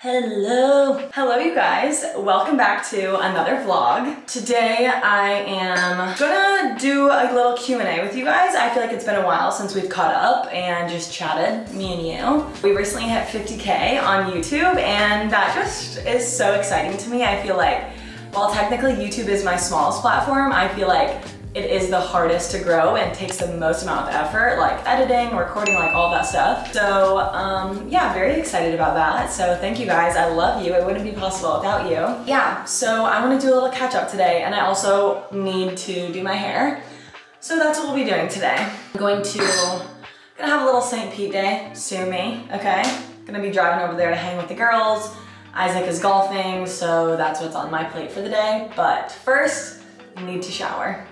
Hello you guys, welcome back to another vlog. Today I am gonna do a little Q&A with you guys. I feel like it's been a while since we've caught up and just chatted, me and you. We recently hit 50K on YouTube and that just is so exciting to me. I feel like while technically YouTube is my smallest platform, I feel like it is the hardest to grow and takes the most amount of effort, like editing, recording, like all that stuff. So yeah, very excited about that. So thank you guys, I love you. It wouldn't be possible without you. Yeah, so I wanna do a little catch up today and I also need to do my hair. So that's what we'll be doing today. I'm gonna have a little St. Pete day, sue me, okay? Gonna be driving over there to hang with the girls. Isaac is golfing, so that's what's on my plate for the day. But first, I need to shower.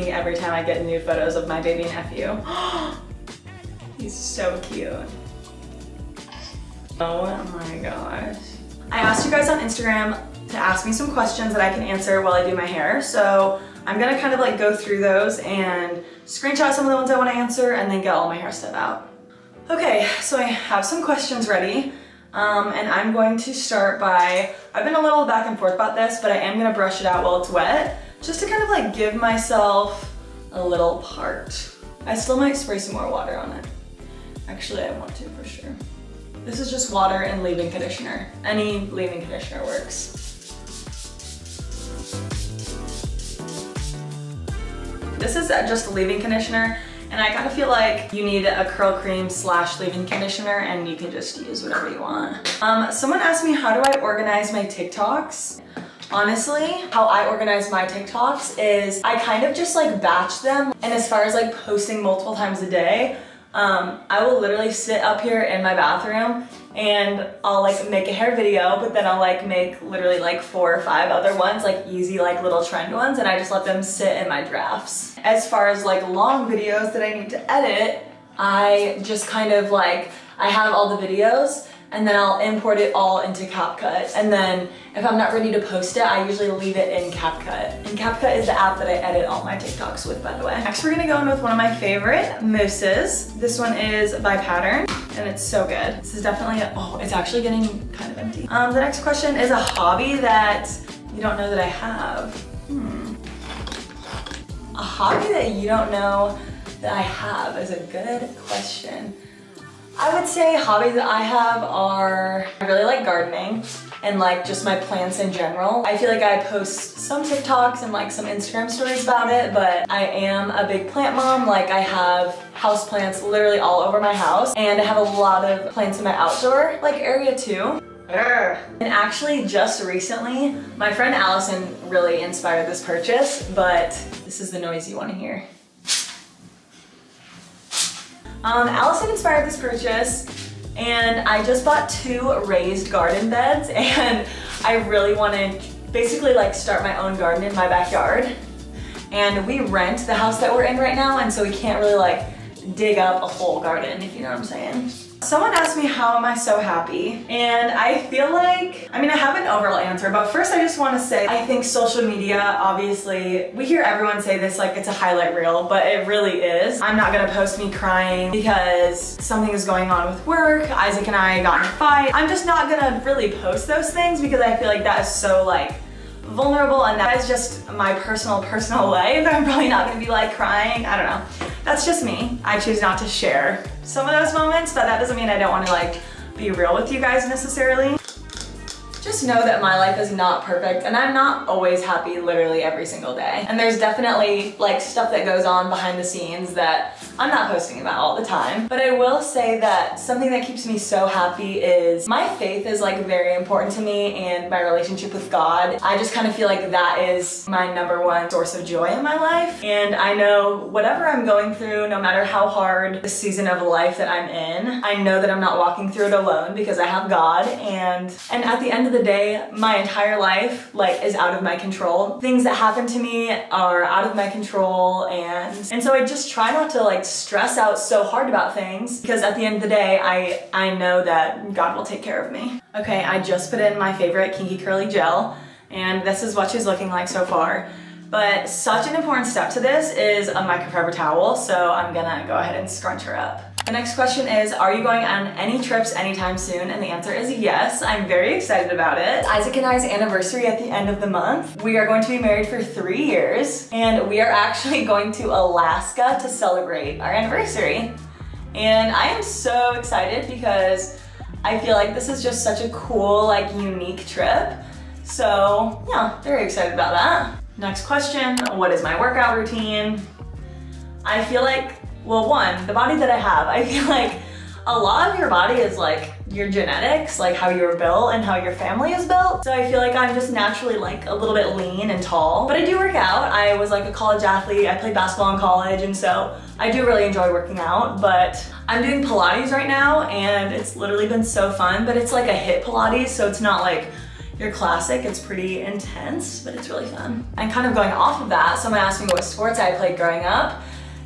Every time I get new photos of my baby nephew. He's so cute. Oh my gosh. I asked you guys on Instagram to ask me some questions that I can answer while I do my hair. So I'm gonna kind of like go through those and screenshot some of the ones I want to answer and then get all my hair stuff out. Okay, so I have some questions ready. And I'm going to start by, I've been a little back and forth about this, but I am gonna brush it out while it's wet, just to kind of like give myself a little part. I still might spray some more water on it. Actually, I want to for sure. This is just water and leave-in conditioner. Any leave-in conditioner works. This is just a leave-in conditioner, and I kind of feel like you need a curl cream / leave-in conditioner, and you can just use whatever you want. Someone asked me, how do I organize my TikToks? Honestly, how I organize my TikToks is I kind of just like batch them. And as far as like posting multiple times a day, I will literally sit up here in my bathroom and I'll like make a hair video, but then I'll like make literally like 4 or 5 other ones, like easy like little trend ones, and I just let them sit in my drafts. As far as like long videos that I need to edit, I just kind of like, I have all the videos and then I'll import it all into CapCut. And then if I'm not ready to post it, I usually leave it in CapCut. And CapCut is the app that I edit all my TikToks with, by the way. Next, we're gonna go in with one of my favorite mousses. This one is by Pattern, and it's so good. This is definitely, oh, it's actually getting kind of empty. The next question is a hobby that you don't know that I have. A hobby that you don't know that I have is a good question. I would say hobbies that I have are, I really like gardening and like just my plants in general. I feel like I post some TikToks and like some Instagram stories about it, but I am a big plant mom. Like I have house plants literally all over my house, and I have a lot of plants in my outdoor like area too. And actually just recently, my friend Allison really inspired this purchase, but this is the noise you want to hear. Allison inspired this purchase, and I just bought 2 raised garden beds, and I really want to basically like start my own garden in my backyard. And we rent the house that we're in right now, and so we can't really like dig up a whole garden, if you know what I'm saying. Someone asked me, how am I so happy? And I feel like, I mean, I have an overall answer, but first I just want to say, I think social media, obviously, we hear everyone say this like it's a highlight reel, but it really is. I'm not gonna post me crying because something is going on with work, Isaac and I got in a fight. I'm just not gonna really post those things because I feel like that is so like vulnerable, and that is just my personal life. I'm probably not gonna be like crying, I don't know. That's just me. I choose not to share some of those moments, but that doesn't mean I don't want to like be real with you guys necessarily. Just know that my life is not perfect, and I'm not always happy literally every single day. And there's definitely like stuff that goes on behind the scenes that I'm not posting about all the time. But I will say that something that keeps me so happy is my faith is like very important to me, and my relationship with God. I just kind of feel like that is my #1 source of joy in my life. And I know whatever I'm going through, no matter how hard the season of life that I'm in, I know that I'm not walking through it alone because I have God. And at the end of the day, my entire life like is out of my control. Things that happen to me are out of my control, and so I just try not to like stress out so hard about things, because at the end of the day, I know that God will take care of me. Okay, I just put in my favorite kinky curly gel, and this is what she's looking like so far. But such an important step to this is a microfiber towel, so I'm gonna go ahead and scrunch her up. The next question is, are you going on any trips anytime soon? And the answer is yes. I'm very excited about it. Isaac and I's anniversary at the end of the month. We are going to be married for 3 years, and we are actually going to Alaska to celebrate our anniversary. And I am so excited because I feel like this is just such a cool, like unique trip. So yeah, very excited about that. Next question, what is my workout routine? I feel like, well, one, the body that I have, I feel like a lot of your body is like your genetics, like how you're built and how your family is built. So I feel like I'm just naturally like a little bit lean and tall, but I do work out. I was like a college athlete. I played basketball in college, and so I do really enjoy working out. But I'm doing Pilates right now, and it's literally been so fun, but it's like a HIIT Pilates, so it's not like your classic. It's pretty intense, but it's really fun. And kind of going off of that, someone asked me what sports I played growing up.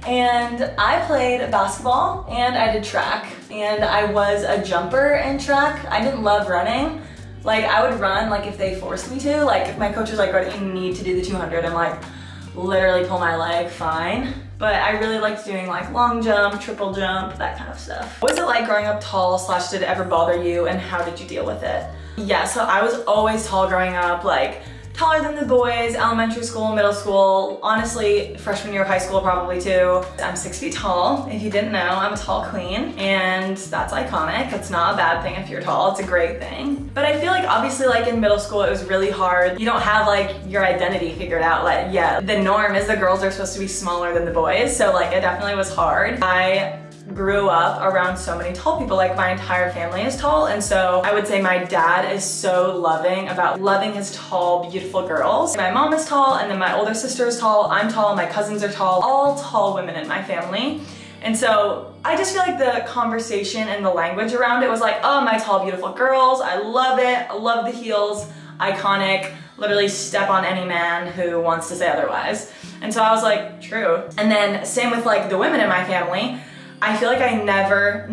And I played basketball and I did track, and I was a jumper in track. I didn't love running. Like I would run like if they forced me to, like if my coach was like, "Right, you need to do the 200, I'm like, literally pull my leg, fine. But I really liked doing like long jump, triple jump, that kind of stuff. What was it like growing up tall / did it ever bother you, and how did you deal with it? Yeah, so I was always tall growing up, like taller than the boys, elementary school, middle school, honestly, freshman year of high school probably too. I'm 6 feet tall. If you didn't know, I'm a tall queen, and that's iconic. It's not a bad thing if you're tall, it's a great thing. But I feel like obviously like in middle school, it was really hard. You don't have like your identity figured out. Like, yeah, the norm is the girls are supposed to be smaller than the boys, so like it definitely was hard. I grew up around so many tall people, like my entire family is tall, and so I would say my dad is so loving about loving his tall, beautiful girls. My mom is tall, and then my older sister is tall, I'm tall, my cousins are tall, all tall women in my family. And so I just feel like the conversation and the language around it was like, oh, my tall, beautiful girls, I love it, I love the heels, iconic, literally step on any man who wants to say otherwise. And so I was like, true. And then same with like the women in my family. I feel like I never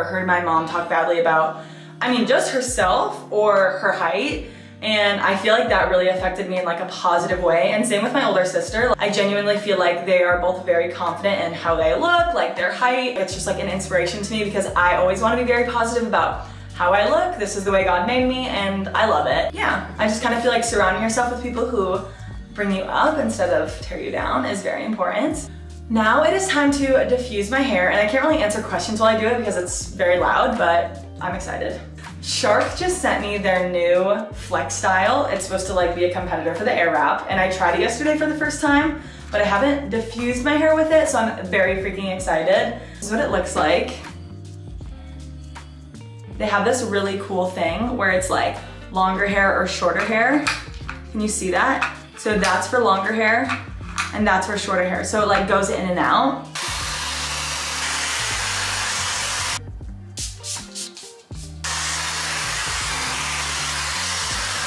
heard my mom talk badly about, I mean, just herself or her height. And I feel like that really affected me in like a positive way. And same with my older sister. I genuinely feel like they are both very confident in how they look, like their height. It's just like an inspiration to me, because I always want to be very positive about how I look. This is the way God made me, and I love it. Yeah, I just kind of feel like surrounding yourself with people who bring you up instead of tear you down is very important. Now it is time to diffuse my hair, and I can't really answer questions while I do it because it's very loud, but I'm excited. Shark just sent me their new Flex style. It's supposed to like be a competitor for the Air Wrap, and I tried it yesterday for the first time, but I haven't diffused my hair with it, so I'm very freaking excited. This is what it looks like. They have this really cool thing where it's like longer hair or shorter hair. Can you see that? So that's for longer hair, and that's for shorter hair. So it like goes in and out.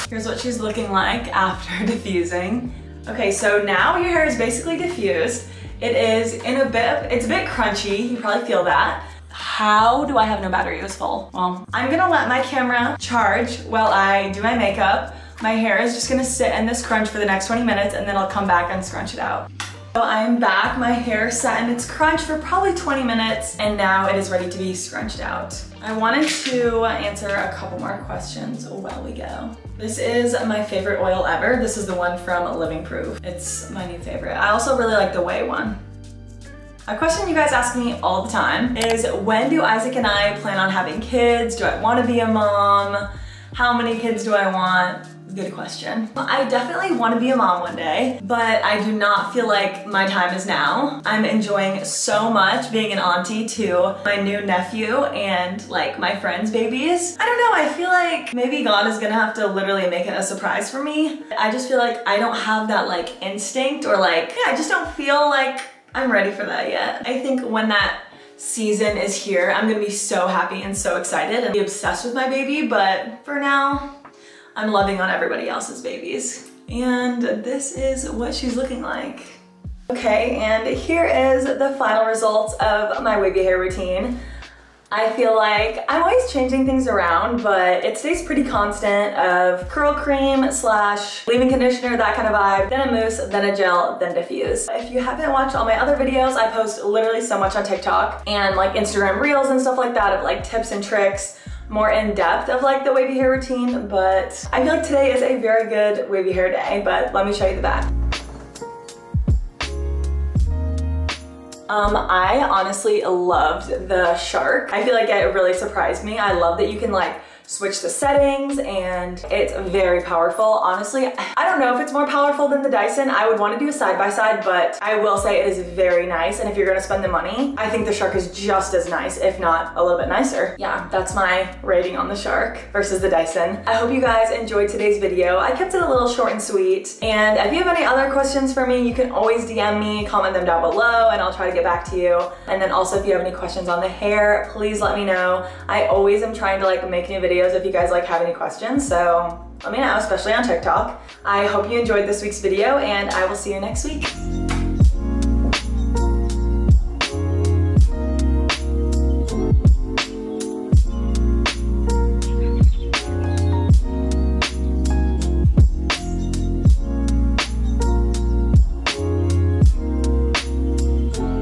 Here's what she's looking like after diffusing. Okay, so now your hair is basically diffused. It's a bit crunchy, you probably feel that. How do I have no battery? It was full. Well, I'm gonna let my camera charge while I do my makeup. My hair is just gonna sit in this crunch for the next 20 minutes, and then I'll come back and scrunch it out. So I'm back, my hair sat in its crunch for probably 20 minutes, and now it is ready to be scrunched out. I wanted to answer a couple more questions while we go. This is my favorite oil ever. This is the one from Living Proof. It's my new favorite. I also really like the Whey one. A question you guys ask me all the time is, when do Isaac and I plan on having kids? Do I want to be a mom? How many kids do I want? Good question. I definitely want to be a mom one day, but I do not feel like my time is now. I'm enjoying so much being an auntie to my new nephew and like my friends' babies. I don't know, I feel like maybe God is gonna have to literally make it a surprise for me. I just feel like I don't have that like instinct, or like, yeah, I just don't feel like I'm ready for that yet. I think when that season is here, I'm gonna be so happy and so excited and be obsessed with my baby, but for now, I'm loving on everybody else's babies. And this is what she's looking like. Okay, and here is the final results of my wavy hair routine. I feel like I'm always changing things around, but it stays pretty constant of curl cream slash leave-in conditioner, that kind of vibe, then a mousse, then a gel, then diffuse. If you haven't watched all my other videos, I post literally so much on TikTok and like Instagram Reels and stuff like that of like tips and tricks, more in depth of like the wavy hair routine, but I feel like today is a very good wavy hair day, but let me show you the back. I honestly loved the shark. I feel like it really surprised me. I love that you can like switch the settings and it's very powerful. Honestly, I don't know if it's more powerful than the Dyson. I would want to do a side-by-side, but I will say it is very nice. And if you're gonna spend the money, I think the shark is just as nice, if not a little bit nicer. Yeah, that's my rating on the shark versus the Dyson. I hope you guys enjoyed today's video. I kept it a little short and sweet. And if you have any other questions for me, you can always DM me, comment them down below, and I'll try to get back to you. And then also if you have any questions on the hair, please let me know. I always am trying to like make new videos if you guys like have any questions, so let me know, especially on TikTok. I hope you enjoyed this week's video and I will see you next week.